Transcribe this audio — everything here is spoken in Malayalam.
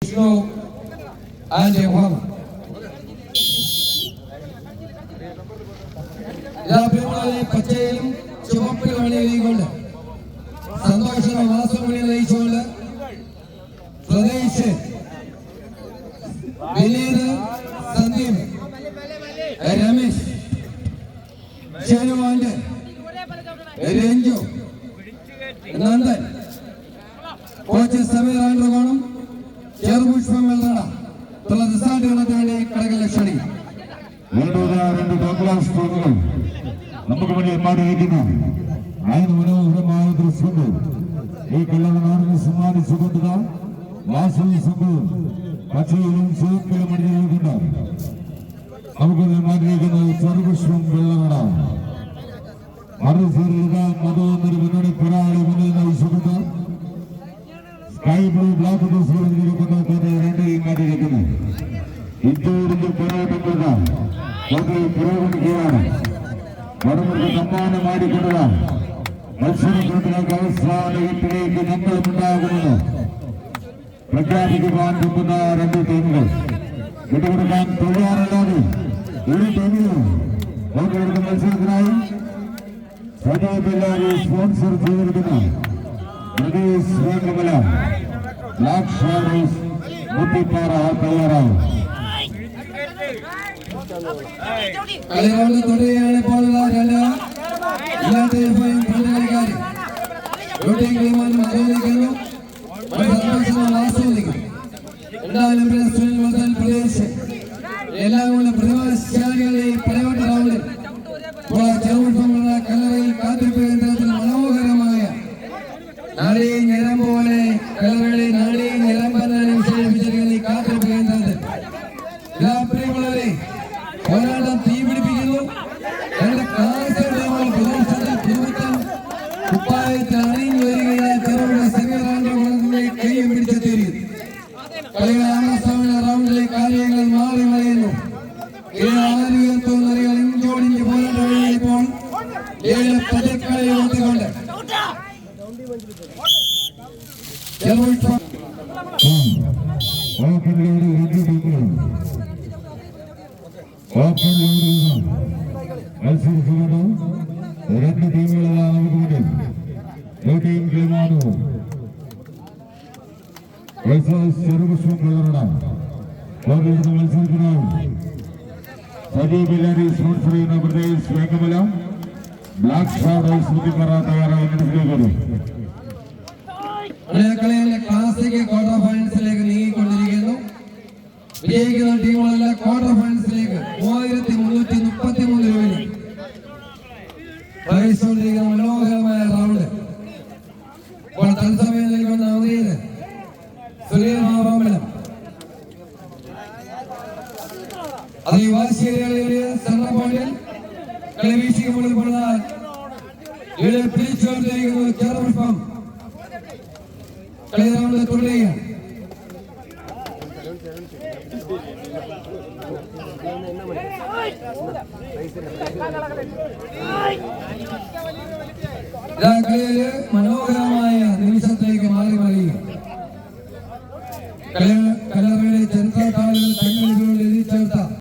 Vishnu and Muhammad. പച്ചയിലും ചുവപ്പിലും അണിയിക്കൊണ്ട് സന്തോഷ മാസമണി നയിച്ചുകൊണ്ട് സ്വദേശ് വിനീത് സന്ദീപ് രമേശ് ഷാനുവാന്റെ രഞ്ജു നന്ദൻ കോച്ച് സമീർ ആൻഡ്രോഗോണം ചെറുപുഷ്പം വെള്ളറ തുള്ള റിസാർട്ടുകളൊക്കെ വേണ്ടി കടകൾ ലക്ഷണി നമുക്ക് വേണ്ടി മാറിയിരിക്കുന്നു. അതിന് മനോഹരമായ ദൃശ്യങ്ങൾ ഈ കല്യാണ നാടിന് സമ്മാനിച്ചുകൊണ്ടുള്ള പച്ചയിലും ചുവപ്പിലും അണിഞ്ഞുകൊണ്ട് നമുക്ക് മാറ്റിയിരിക്കുന്നത് ചെറുപുഷ്പം വെള്ളറ മറുസീറിൽ മതമെന്നൊരു മുന്നണി പോരാളി മുന്നിൽ നയിച്ചുകൊണ്ട് സ്കൈ ബ്ലൂ ബ്ലാക്ക് ഡ്രസ്സുകളിരിക്കുന്ന രണ്ടേയും മാറ്റിയിരിക്കുന്നു. ഇന്ത്യയുടെ പോരാട്ടങ്ങളുടെ പുരോഗമിക്കുകയാണ്. വടമുക്ക് സമ്മാനം മാറിക്കൊണ്ടുള്ള മത്സരത്തിലേക്ക് അവസാന വീട്ടിലേക്ക് നമ്മളുണ്ടാകുമെന്ന് പ്രഖ്യാപിക്കുവാൻ പോകുന്ന രണ്ട് ടീമുകൾ വിട്ടുകൊടുക്കാൻ തയ്യാറല്ലാതെ ഒരു ടീമിലും പങ്കെടുക്കുന്ന മത്സരത്തിനായി സജീവ് സ്പോൺസർ ചെയ്തിരിക്കുന്ന പ്രദേശ് വേങ്കമല ബ്ലാക്ക് ഷാഡോസ് മുത്തിപ്പാറ തയ്യാറാവും. കളികളുടെ തുടരുകയാണ് ഇപ്പോൾ എല്ലാം കൊണ്ട് പ്രതിഭാശാലികളെ പലവട്ട റൗണ്ടിൽ ചെറുപ്പമുള്ള കല്ലറയിൽ കാത്തിരിപ്പ് മനോഹരമായ നാടിയെ നിരം പോലെ കല്ലറകളെ നാടിയെ നിരമ്പാനാണ് വിശേഷിപ്പിച്ചിരിക്കുന്ന ഈ കാത്തിരിപ്പ് കേന്ദ്രത്തിൽ പ്രിയമുള്ളവരെ പോരാട്ടം തീ പിടിപ്പിക്കുന്നു. ഞങ്ങളുടെ കാസർഗോഡ് പ്രദേശത്തിൽ പുതുമത്തം കുപ്പായത്തിൽ അണിഞ്ഞു വരികയായ ചെറുപുഴ സമീറാന്റെ കൈയും പിടിച്ചെത്തിയിരിക്കുന്നു. കളികൾ ആമസ്വാമിയുടെ റൗണ്ടിലെ കാര്യങ്ങൾ മാറി മറിയുന്നു. ആരുയർത്തുന്നറികൾ ഇഞ്ചോടിഞ്ച് പോരാട്ടം ഇപ്പോൾ 7 പതിക്കളി ഉയർത്തിക്കൊണ്ട് മത്സരിച്ചുകൊണ്ട് രണ്ട് ടീമുകളാണ് നമുക്ക് മുന്നിൽ. ടീം കിളിമാനു ചെറുപുഷ്പം കളറട മത്സരിക്കുന്ന സജീവ് ബില്ലാരി സ്പോൺസർ ചെയ്യുന്ന പ്രദേശ് വേങ്കമല ബ്ലാക്ക് ഷാഡോസ് മുത്തിപ്പാറ തയ്യാറായി നടത്തിയിരിക്കുന്നു. Classic quarter ഫൈനൽസിലേക്ക് നീങ്ങിക്കൊണ്ടിരിക്കുന്നു. വിജയിക്കുന്ന ടീമുകളെല്ലാം ക്വാർട്ടർ ഫൈനൽസിലേക്ക് 3333 രൂപയിൽ പ്രവേശിച്ചുകൊണ്ടിരിക്കുന്ന മനോഹരമായ റൗണ്ട് ഇപ്പോൾ തത്സമയം നൽകുന്ന അവധിയിൽ സുലീമാമ്പലം അതിവാസികളിലെ സെൻട്രൽ പോയിന്റിൽ കളി വീക്ഷിക്കപ്പെടുന്ന ഇവിടെ പിടിച്ചുകൊണ്ടിരിക്കുന്നു. ചെറുപുഷ്പം കളി റൗണ്ട് തുടരുകയാണ്. കളിയില്